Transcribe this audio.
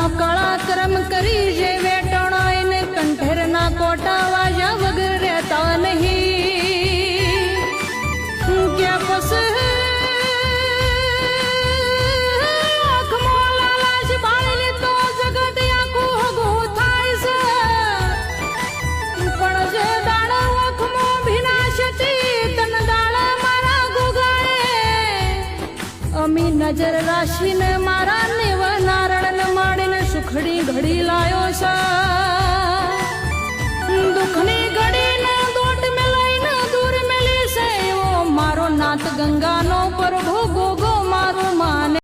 નો કળા કર્મ કરી જે વેટણાય ને કંઠેરના કોટા વાજા વગર રહેતા નહીં કે પસ નજર રાશિને મારા નેવ નારણ માડીને સુખડી ઘડી લાયો છે દુઃખની ઘડીને દોટ મેલાઈને દૂર મેલી છે એવો મારો નાથ ગંગાનો પરો